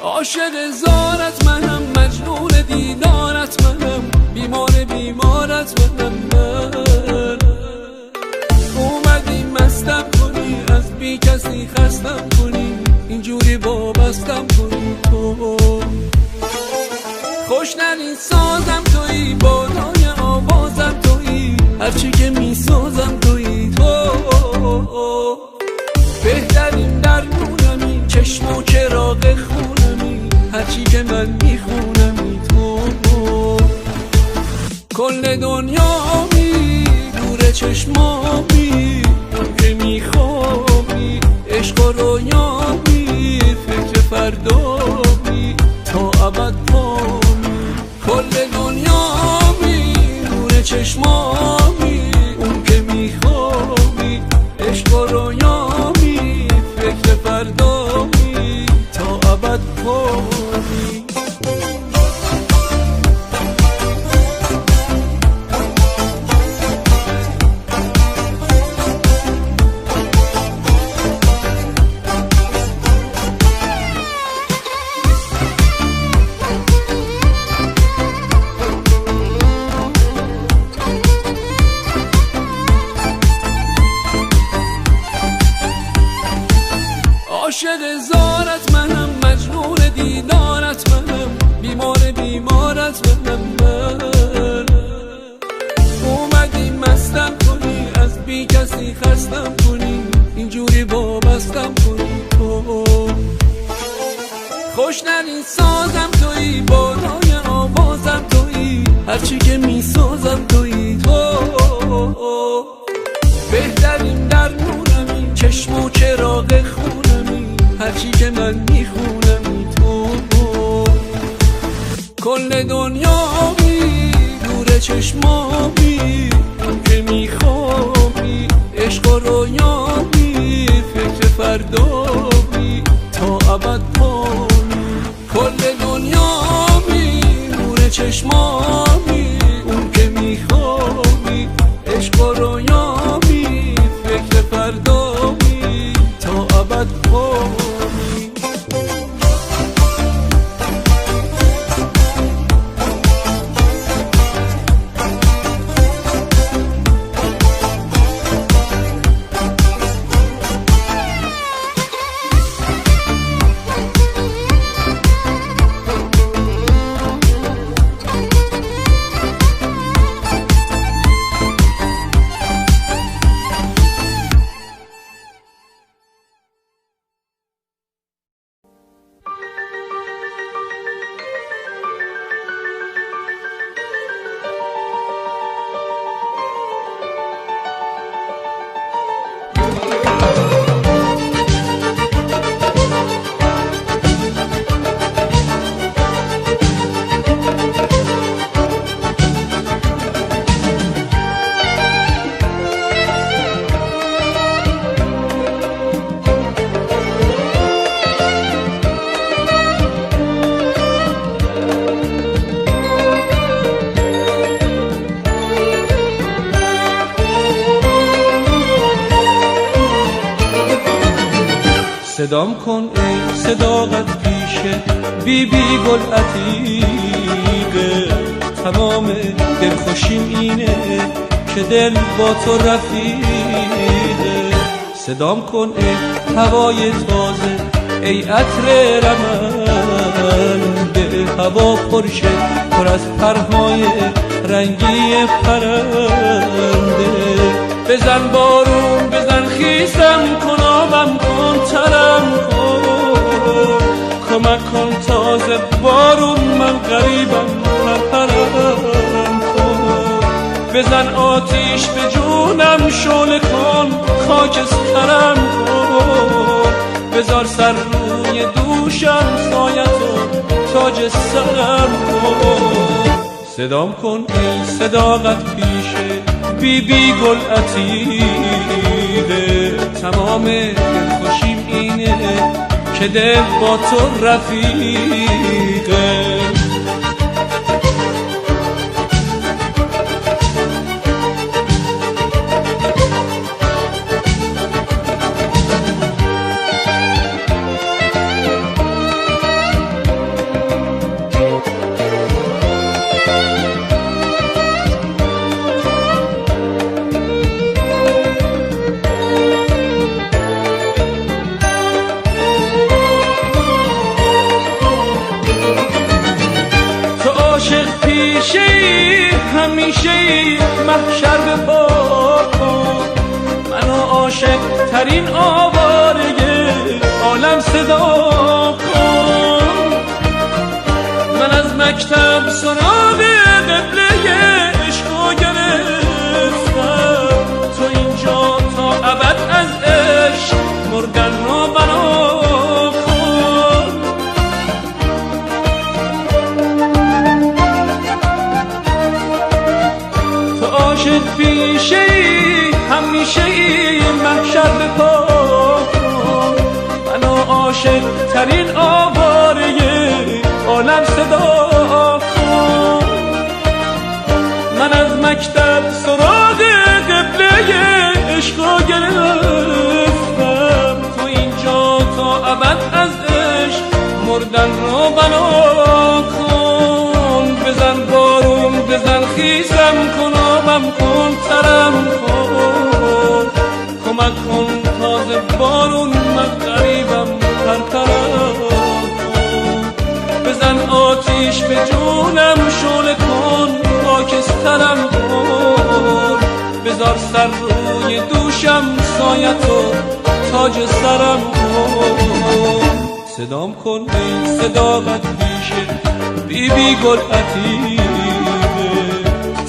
عاشق زارت منم، مجنون دیدارت منم، بیمارت منم من. اومدی مستم کنی، از بی کسی خستم کنی، اینجوری وابستم کنی. تو خوشنرین سازم تویی، بالای آوازم تویی، هرچی که میسازم تویی. تو بهترین درمونمی، چشم و چراغ خونمی، هرچی که من میخونمی. تو کل دنیامی، نور چشمامی، اون که میخوابی، عشق و رویامی، فکر فردامی، تا ابد پامی. کل دنیامی، نور چشمامی، اون که میخوابی، عشق و رویامی، فکر فردامی، تا ابد پامی. عاشق زارت منم، مجنون دیدارت منم، بیمارت منم من. اومدی مستم کنی، از بی کسی خستم کنی، اینجوری وابستم کنی. تو خوشنرین سازم تویی، بالای آوازم تویی، هرچی که میسازم تویی. تو بهترین درمونمی، چشم و چراغ خونمی، هرچی که من میخونمی. تو کل دنیامی، نور چشمامی، اون که میخوابی، عشق و رویامی، فکر فردامی، تا ابد پامی. کل دنیامی، نور چشمامی، اون که میخوابی، عشق و رویامی، فکر فردامی، تا ابد پامی. صدام کن ای صداقت پیشه، بی گل عتیقه. تمام دلخوشیم اینه که دل با تو رفیقه. صدام کن ای هوای تازه، ای عطر رمن، به هوا پرشه پر از پرهای رنگی پرنده. بزن بارون، بزن خیسم کن، آبم کن، ترم کن، کمک کن تازه بارون، من غریبم، نپرم کن. بزن آتیش به جونم، شعله کن، خاکسترم کن. بذار سر روی دوشم، سایتو تاج سرم کن. صدام کن ای صداقت پیشه، بی گل عتیقه. تمام دلخوشیم اینه که دل با تو رفیقه. همیشه محشر به پا کن، منو عاشق ترین آواره عالم صدا کن. من از مکتب سراغ قبله عشقو گرفتم، تو اینجا تا ابد از عشق مردن رو بنا کن. تو عاشق پیشه همیشه محشر به پا کن، منو عاشق ترین آواره عالم صدا کن. من از مکتب سراغ قبله عشقو گرفتم، تو اینجا تا ابد از عشق مردن رو بنا کن. بزن بارون بزن خیزم کن، آبم کن ترم کن، کمک کن تازه بارون من غریبم پرپرم کن. بزن آتیش به جونم شعله کن، خاکسترم کن. بذار سر روی دوشم سایتو تاج سرم کن. صدام کن ای صداقت پیشه بی بی گل عتیقه،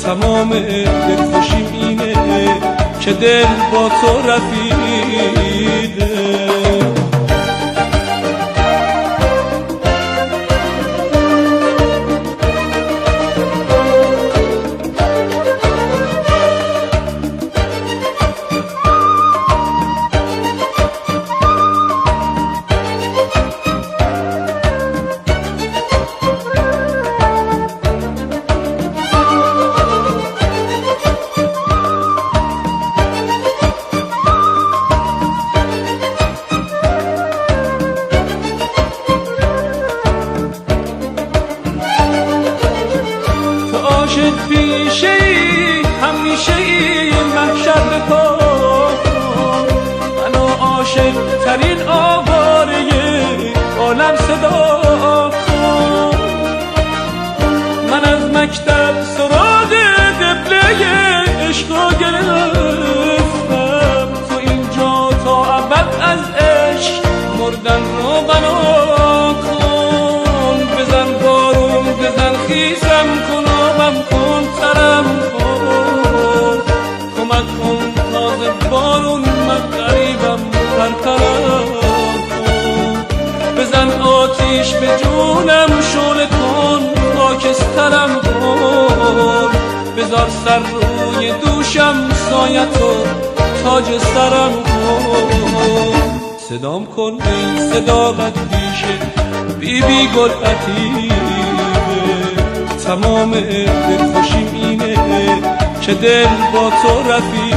تمام دلخوشیم اینه که دل با تو رفیقه. پیشه همیشه محشر به پا کن، منو عاشق ترین آواره عالم صدا کن. من از مکتب سراغ قبله عشقو گرفتم، تو اینجا تا ابد از عشق مردن رو بنا کن. بزن بارون بزن خیزم کن، آبم کن ترم کن، کمک کن تازه بارون من غریبم پرپرم کن. بزن آتیش به جونم شعله کن، خاکسترم کن. بذار سر روی دوشم سایتو تاج سرم کن. صدام کن ای صداقت پیشه بی بی گل عتیقه، تمام دلخوشیم اینه که دل با تو رفیقه.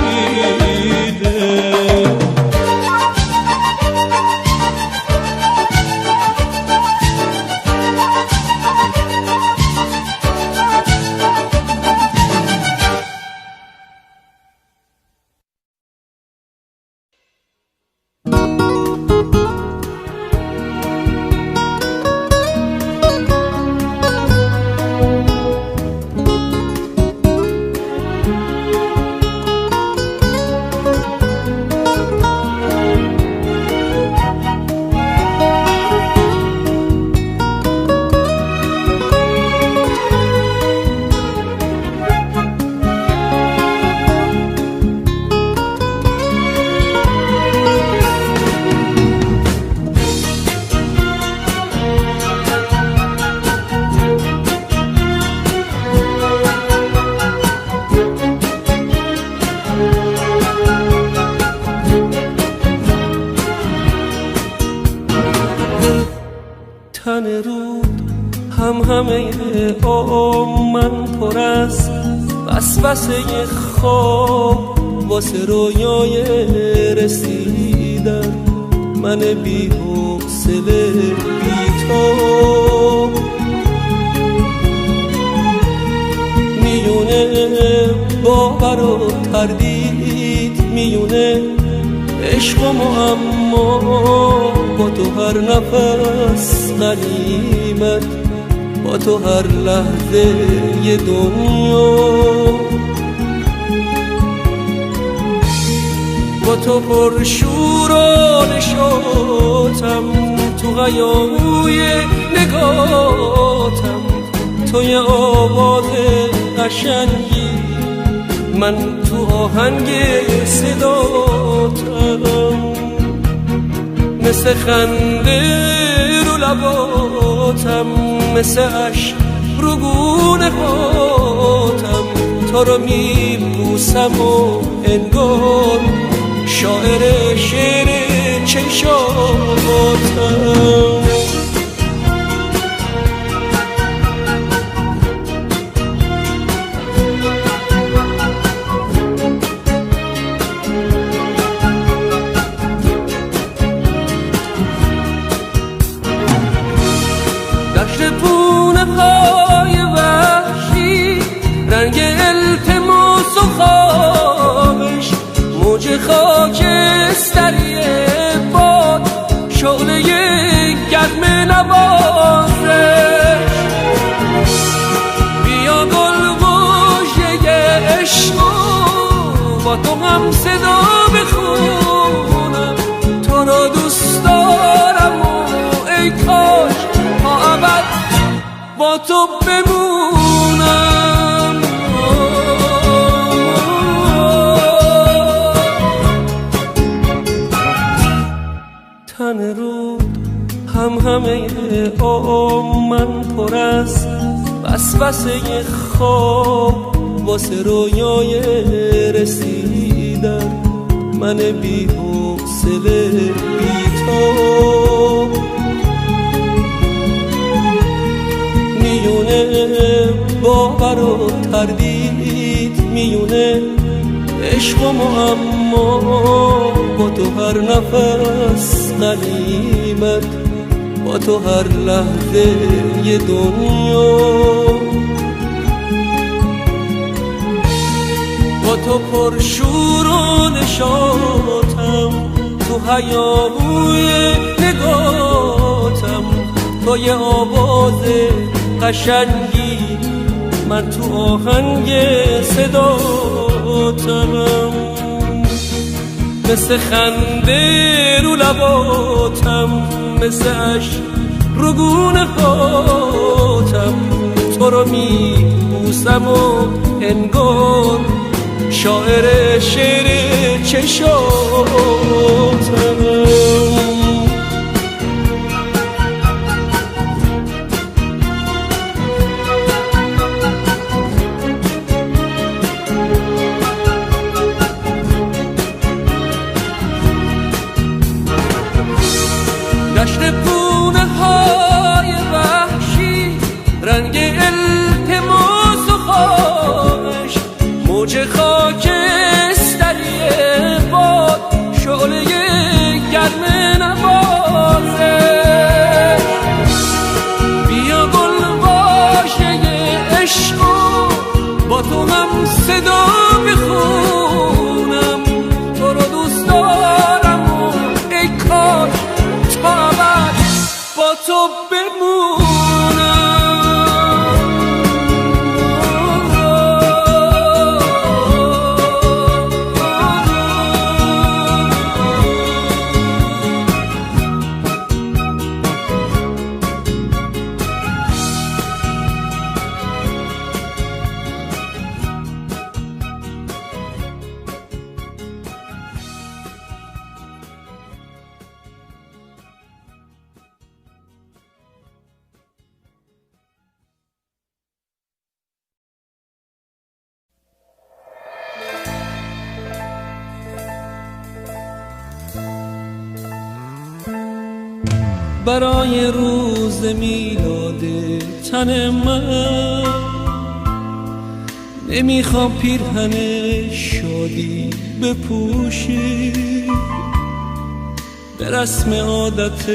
من پر از وسوسه خواب واسه رویای رسیدن، من بی حوصله بی تو میونه باور و تردید، میونه عشق و معما، با تو هر نفس غنیمت، با تو هر لحظه یه دنیا، با تو پر شور و نشاطم، تو هیاهوی نگاتم، تو یه آواز قشنگی، من تو آهنگ صداتم، مثل خنده رو لباتم، مثل عشق رو گونه هاتم، تو رو میبوسم و انگار شاعر شعر چشاتم. دشت پونه های وحشی، رنگ التماس و خواهش، موج خاکستری باد، شعله گرم نوازش، بیا گلگوشه عشق با تو هم صدا بخونم، تو را دوست دارم و ای کاش تا ابد با تو بمونم. تن رود همه من پر از وسوسه خواب واسه رویای رسیدن، من بی حوصله بی تو میونه باور و تردید، میونه عشق و معما، با تو هر نفس غنیمت، با تو هر لحظه یه دنیا، با تو پر شور و نشاطم، تو هیاهوی نگاتم، تو یه آواز قشنگی، من تو آهنگ صداتم، مثل خنده رو لباتم، مثل عشق رو گونه هاتم، تو رو میبوسم و انگار شاعر شعر چشاتم. دشت پونه های وحشی، رنگ التماس و خواهش، موج خاکستری باد، شعله گرم نوازش، بیا گلگوشه عشق با تو هم صدا بخونم، تو رو دوست دارم و ای کاش تا ابد با تو بمونم. برای روز میلادت تن من. نمیخوام پیرهن شادی بپوشی، به رسم عادت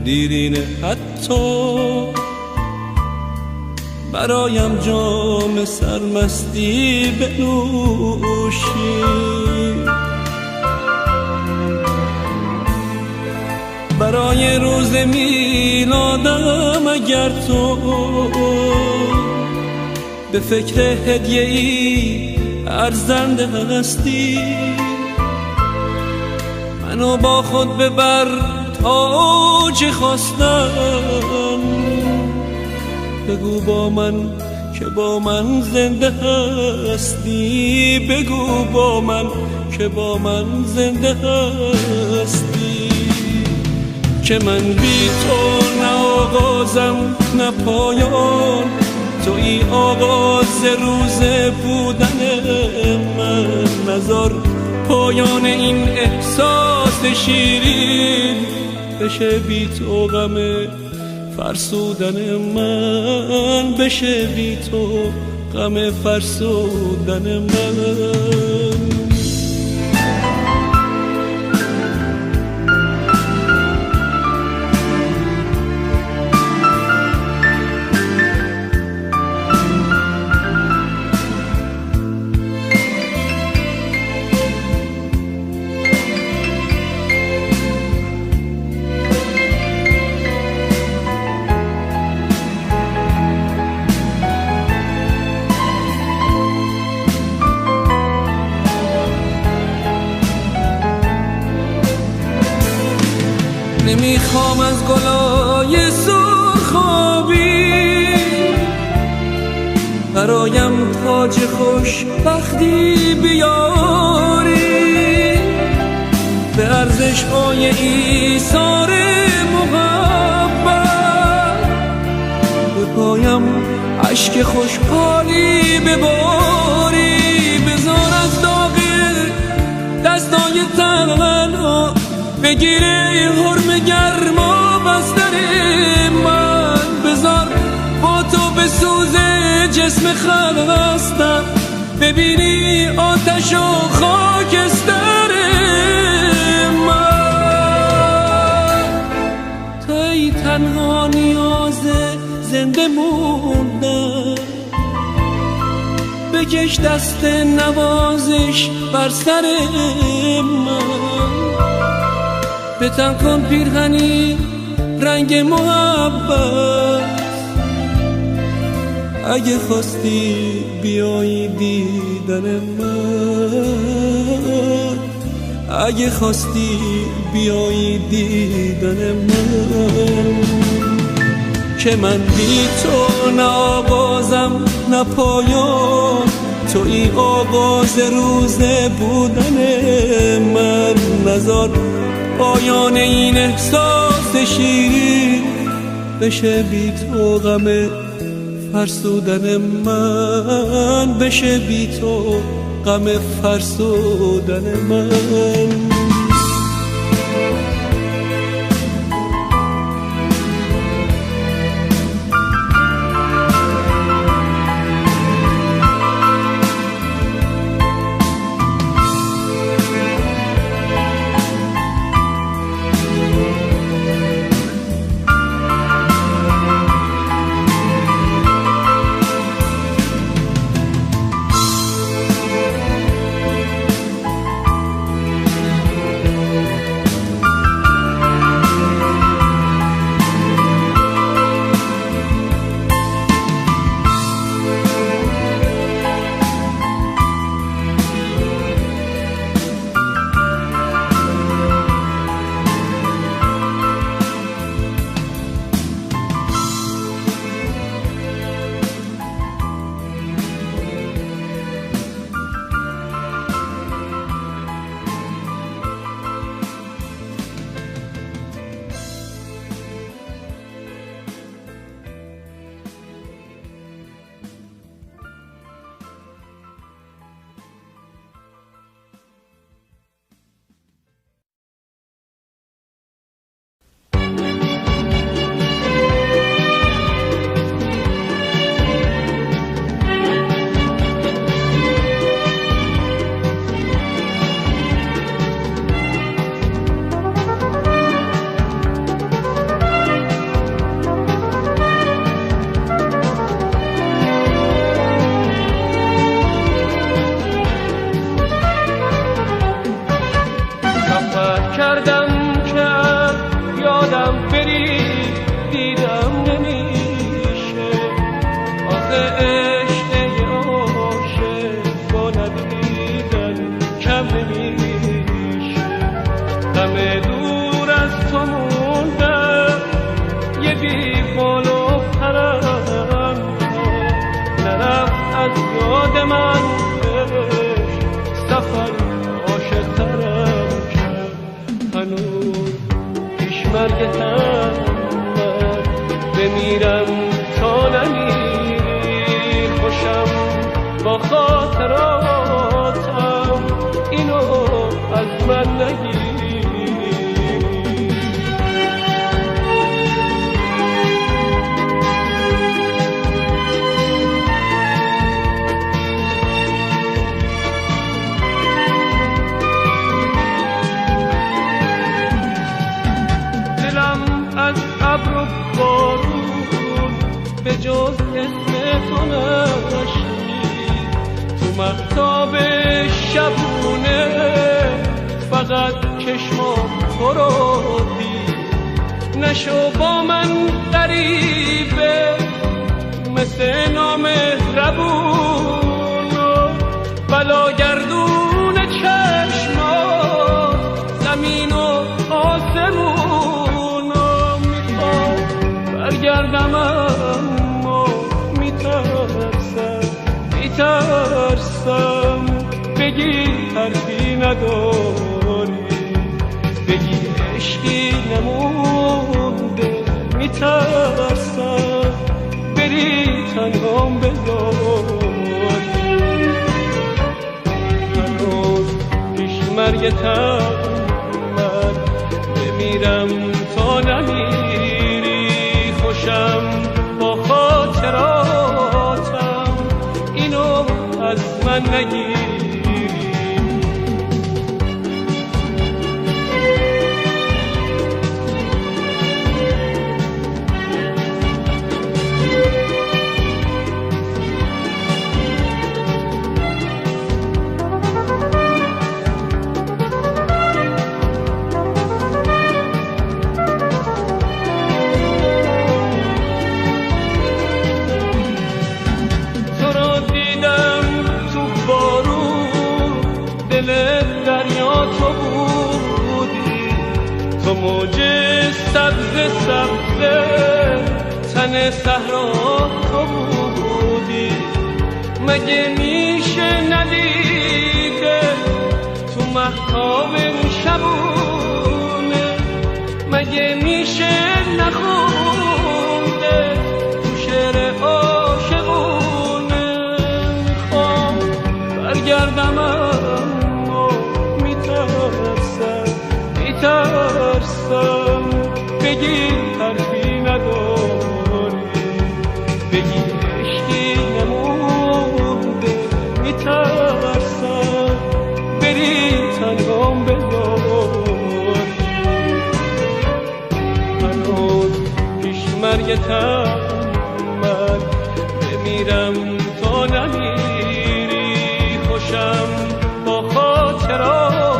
دیرینه حتی برایم جام سرمستی بنوشی. برای روز میلادم اگر تو به فکر هدیه ای ارزنده هستی، منو با خود ببر تا چه خواستم. بگو با من که با من زنده هستی، بگو با من که با من زنده هستی. که من بی تو نه آغازم نه پایان، توی آغاز روز بودن من. نذار پایان این احساس شیرین بشه بی تو غم فرسودن من، بشه بی تو غم فرسودن من. نمیخوام از گلای سرخابی برایم تاج خوشبختی بیاری، به ارزش‌های ایثار محبت به پایم اشک خوشحالی بباری. بذار از داغ دستای تنها بگیره حرم گرما بستر من. بذار با تو به سوز جسم خستم، ببینی آتش و خاکستر من. توی تنها نیاز زنده موندن، بکش دست نوازش بر سر من. بتن کن پیرهنی رنگ محبت، اگه خواستی بیایی دیدن من، اگه خواستی بیایی دیدن من. که من بی تو نه آغازم نه پایان، توی آغاز روز بودن من. نذار پایان این احساس شیرین بشه بی تو غم فرسودن من، بشه بی تو غم فرسودن من. من سفر عاشق‌ترم کرد. هنوز پیش مرگتم من بمیرم تا نمیری، خوشم با خاطراتم اینو از من نگیر. ابر و بارون به جز اسم تو نشنید، تو مهتاب شبونه فقط چشمام تو رو دید. نشو با من غریبه مثل نامهربون، بلاگردون چشمات زمین و آسمون. برگردم اما میترسم بگی حرفی نداری، بگی عشقی نمونده. میترسم بری تنهام بذاری، هنوز پیش مرگتم من بمیرم تا نمیری، خوشم با خاطراتم اینو از من نگیری. تو موج سبز تن صحرا تو بودی، مگه میشه ندیده تو مهتاب شبونه، مگه میشه نخونده تو شعر عاشقونه. میخوام برگردم اما میترسم بگی حرفی نداری، بگی عشقی نمونده. میترسم بری تنهام بذاری، هنوز پیش مرگتم من بمیرم تا نمیری، خوشم با خاطراتم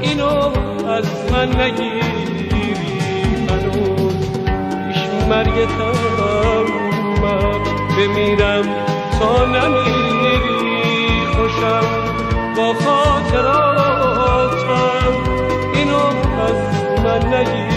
اینو از من نگیری. هنوز پیش مرگتم من بمیرم تا نمیری، خوشم با خاطراتم اینو از من نگیری.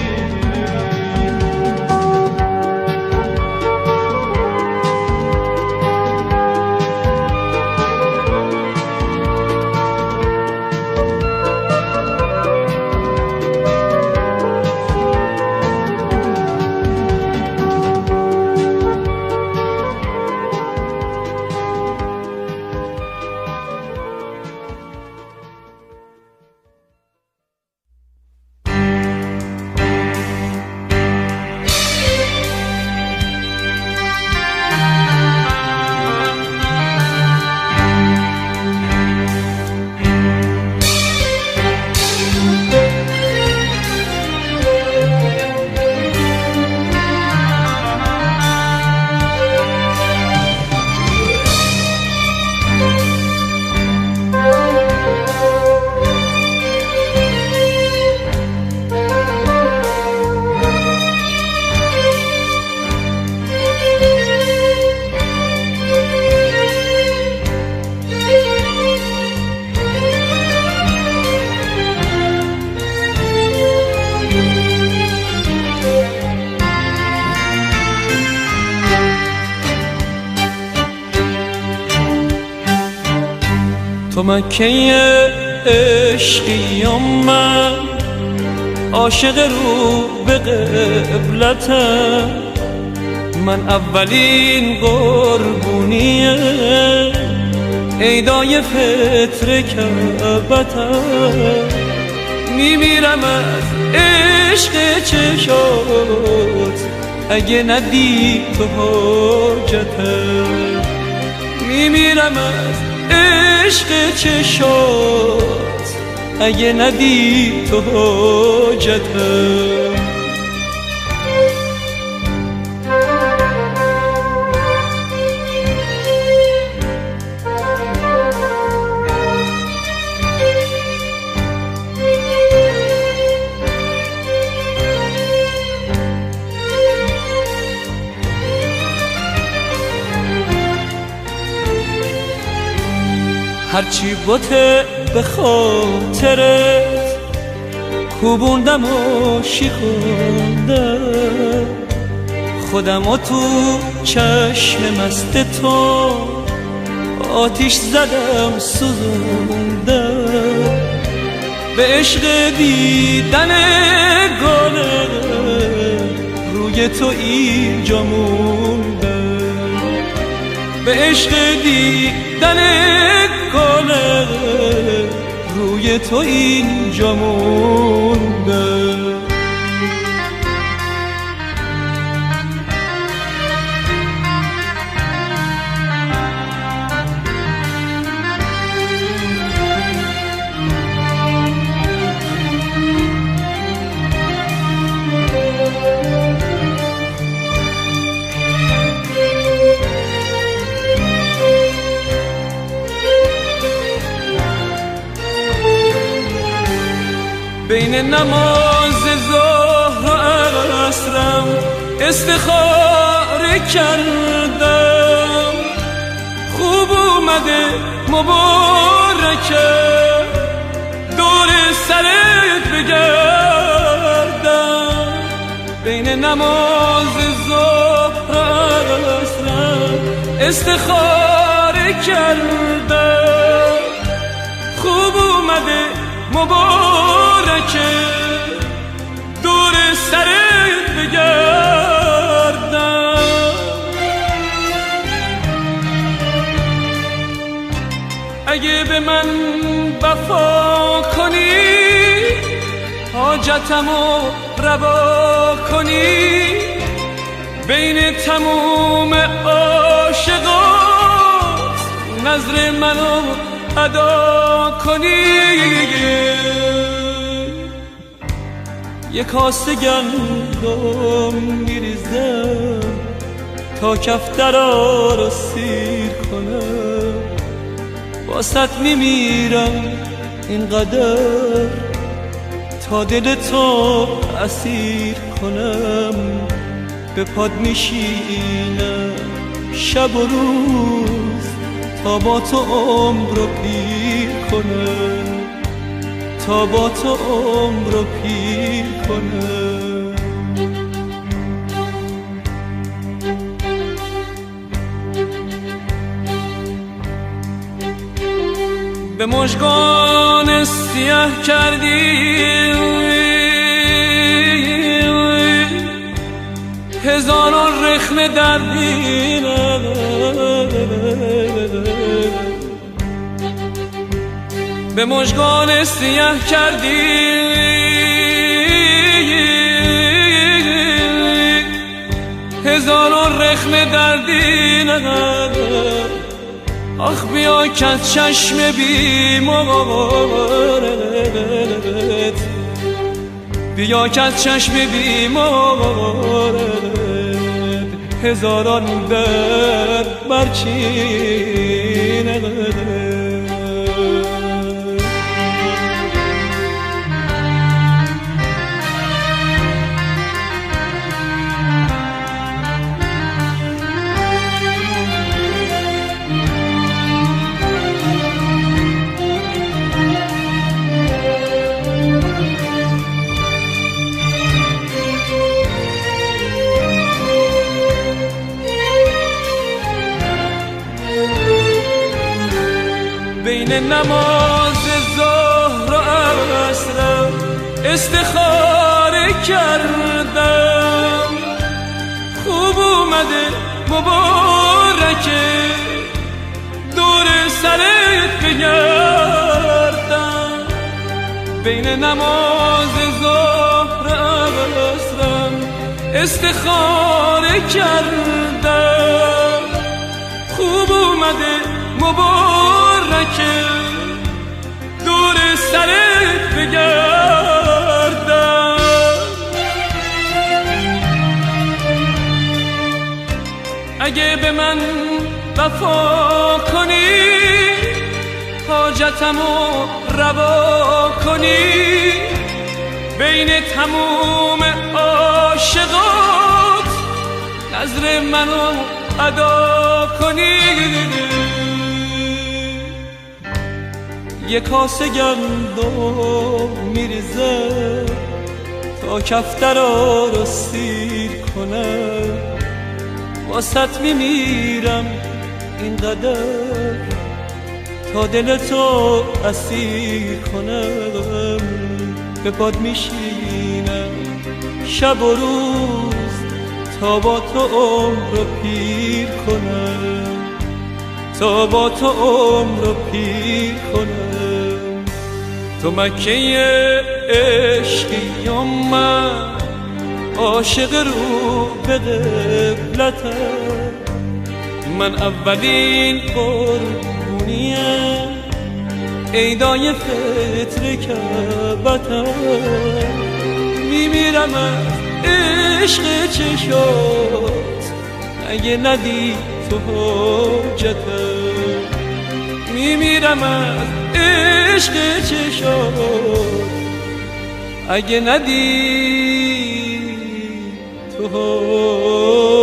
تو مکه عشقی و من عاشق رو به قبلتم، من اولین قربونیه عیدای فطر کعبتم. میمیرم از عشق چشات اگه ندی تو حاجتم، میمیرم از عشق چشات اگه ندی تو حاجتم. هرچی بوته به خاطرت کوبوندم و شیخوندم، خودم و تو چشم مست تو آتیش زدم سوزوندم. به عشق دیدن گل روی تو اینجا موندم، به عشق دیدن گل روی تو اینجا موندم. بین نماز ظهر و عصرم استخاره کردم، خوب اومده مبارکه دور سرت بگردم. بین نماز ظهر و عصرم استخاره کردم، خوب اومده مبارکه دور سرت بگردم. اگه به من وفا کنی حاجتمو روا کنی، بین تموم عاشقات نظر منو ادا کنی. یه کاسه گندم میریزم تا کفترا رو سیر کنم، واسط میمیرم اینقدر تا دل تو اسیر کنم. به پاد میشینم شب و روز تا با تو عمر رو پیر کنم، تا با تو عمر رو پیر کنم. به مژگان سیاه کردی هزاران رخنه در دینم، به مژگان سیاه کردی هزاران رخنه در دینم. آخ بیا که از چشم بیمارت، بیا که از چشم بیمارت هزاران درد برچینه. بین نماز ظهر و عصرم استخاره کردم. خوب اومده مبارکه دور سرت بگردم. بین نماز ظهر و عصرم استخاره کردم. خوب اومده مبارکه دور سرت بگردم. اگه به من وفا کنی حاجتمو روا کنی بین تموم عاشقات نظر منو ادا کنی. یه کاسه گندم میریزه تا کفترا رو سیر کنه. واسط میمیرم اینقدر تا دلتو اسیر کنم. به پاد میشینم شب و روز تا با تو عمر رو پیر کنم. تا با تو عمر رو پیر کنم. تو مکه عشقی یا من عاشق رو به قبلتم. من اولین قربونیم عیدای فطر کعبتم. میمیرم از عشق چشات اگه ندی تو حاجتم. میمیرم از عشق چشات اگه ندی تو حاجتم.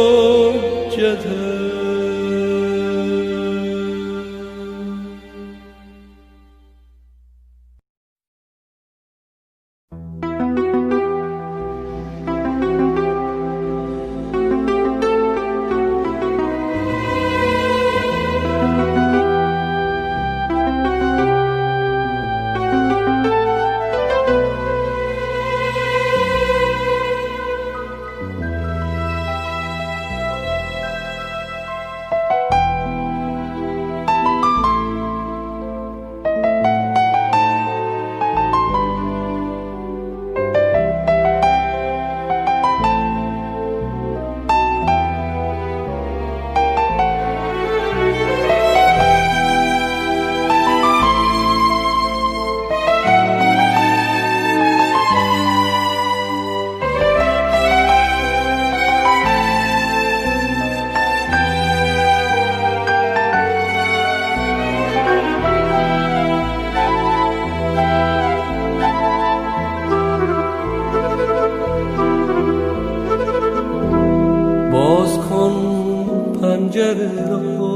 پنجره رو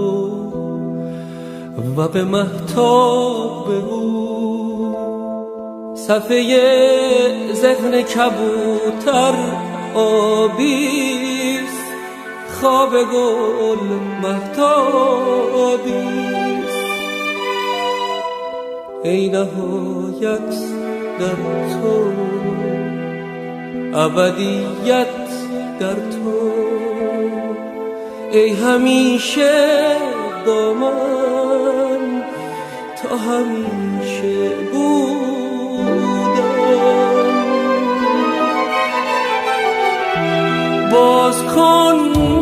و به مهتاب بگو صفحه ذهن کبوتر آبیست. خواب گل مهتابیست. ای نهایت در تو ابدیت در تو. ای همیشه با من تا همیشه بودم. باز کن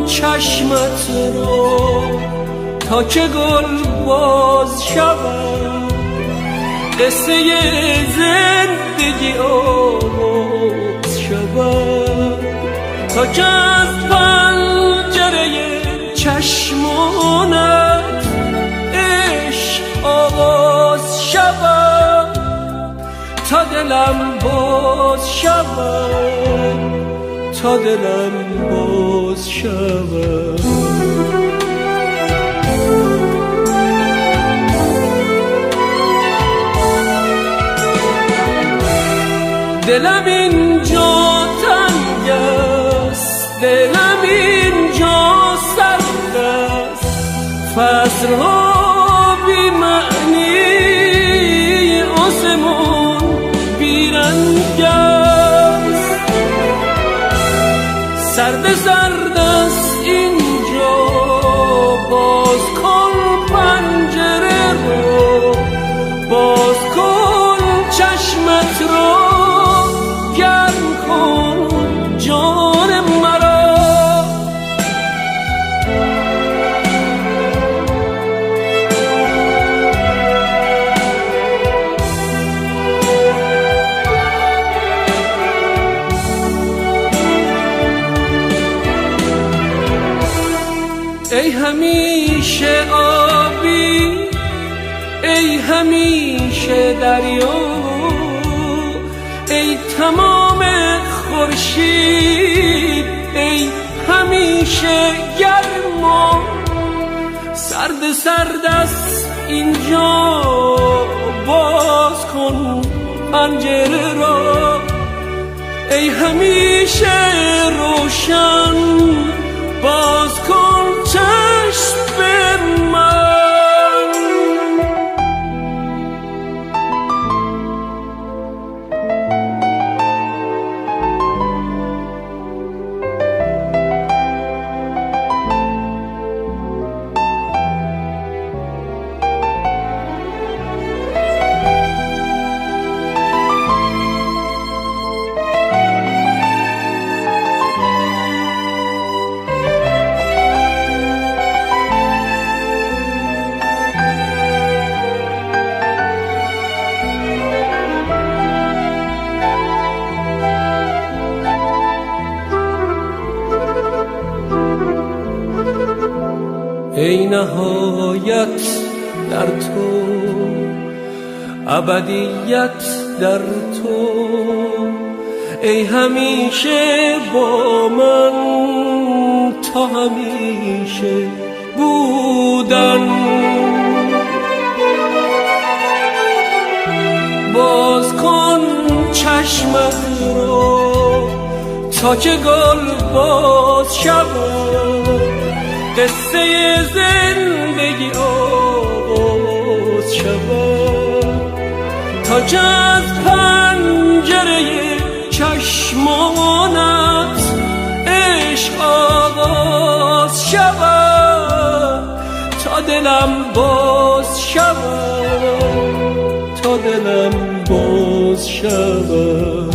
چشمت رو تا که گل باز شود. قصه زندگی آغاز شود. تا که از پنجره چشمانت عشق آغاز شود. تا دلم باز شود. تا دلم باز شود. دلم اینجا تنگ است. دلم اینجا سرد است. فصلها بی معنی آسمون بیرنگ است، سرد سرد است اینجا، باز کن پنجره رو، باز کن چشمت رو، گرم کن جان مرا. ای همیشه آبی، ای همیشه دریا، ای تمام خورشید، ای همیشه گرما، سرد سرد است اینجا، باز کن پنجره را، ای همیشه روشن، باز کن چشم به من. ای نهایت در تو، ابدیت در تو، ای همیشه با من تا همیشه بودن. باز کن چشمت رو تا که گل باز شود، قصه زندگی آغاز شود، تا که از پنجره چشمانت عشق آغاز شود، تا دلم باز شود، تا دلم باز شود.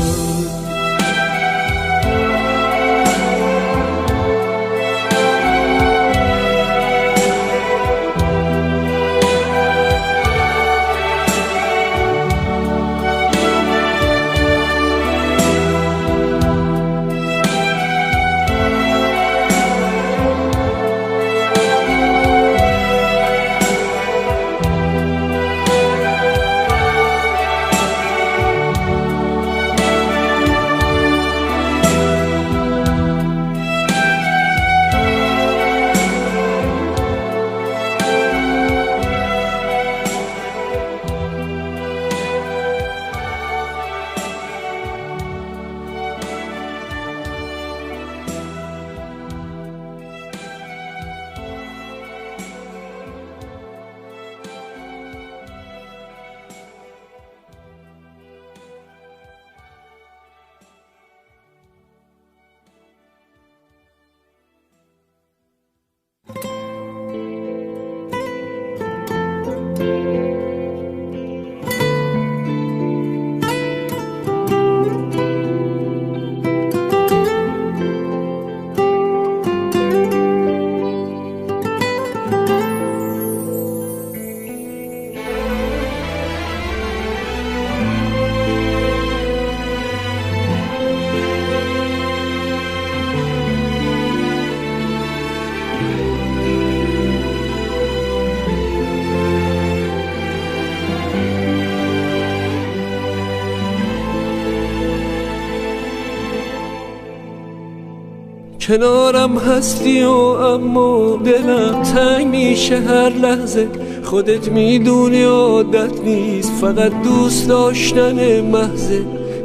کنارم هستی و اما دلم تنگ میشه هر لحظه، خودت میدونی عادت نیست فقط دوست داشتن محضه.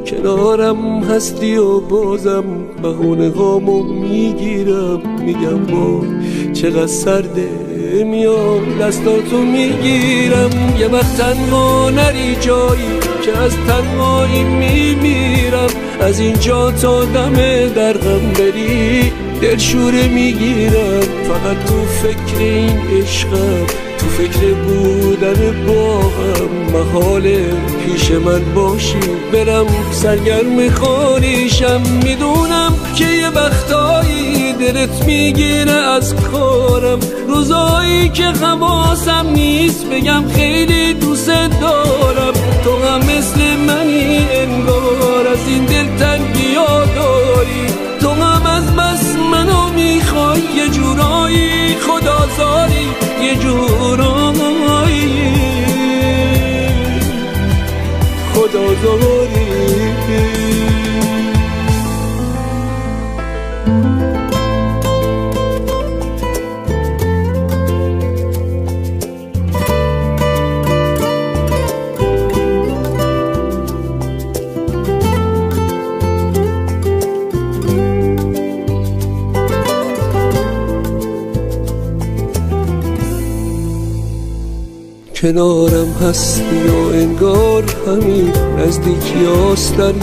کنارم هستی و بازم بهونه هامو میگیرم، میگم با چقدر سرده میام دستاتو میگیرم. یه وقت تنها نری جایی که از تنهایی میمیرم. از اینجا تا دم درغم بری دلشوره میگیرم. فقط تو فکر این عشقم، تو فکر بودن باهم. محاله پیش من باشی برم سرگرم خانیشم. میدونم که یه وقتایی دلت میگیره از کارم. روزایی که حواسم نیست بگم خیلی دوست دارم. تو هم مثل منی انگار از این دلتنگی ها داری. تو هم از بس منو میخوای یه جورایی خدازاری. یه جورایی خدازاری. کنارم هستی و انگار همین نزدیکی هاست دریا.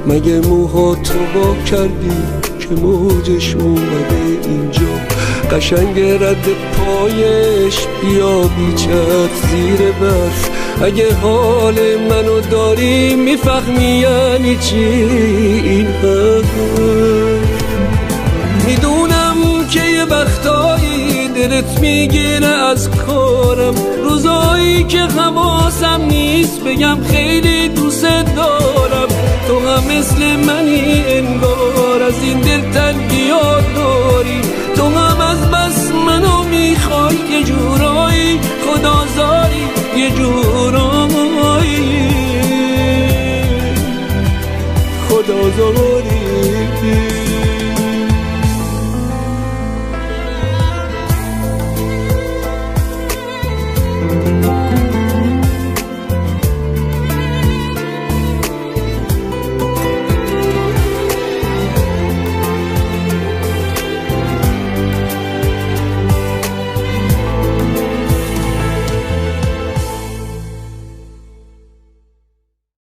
مگه موهاتو وا کردی که موجش اومده اینجا. قشنگ رد پایش بیا بیچت زیر برف. اگه حال منو داری میفهمی یعنی چی این حرف. میدونم که یه وقتایی دلت میگیره از کارم. روزایی که حواسم نیست بگم خیلی دوست دارم. تو هم مثل منی انگار از این دلتنگی ها داری. تو هم از بس منو میخوای یه جورایی خدازاری. یه جورایی خدازاری.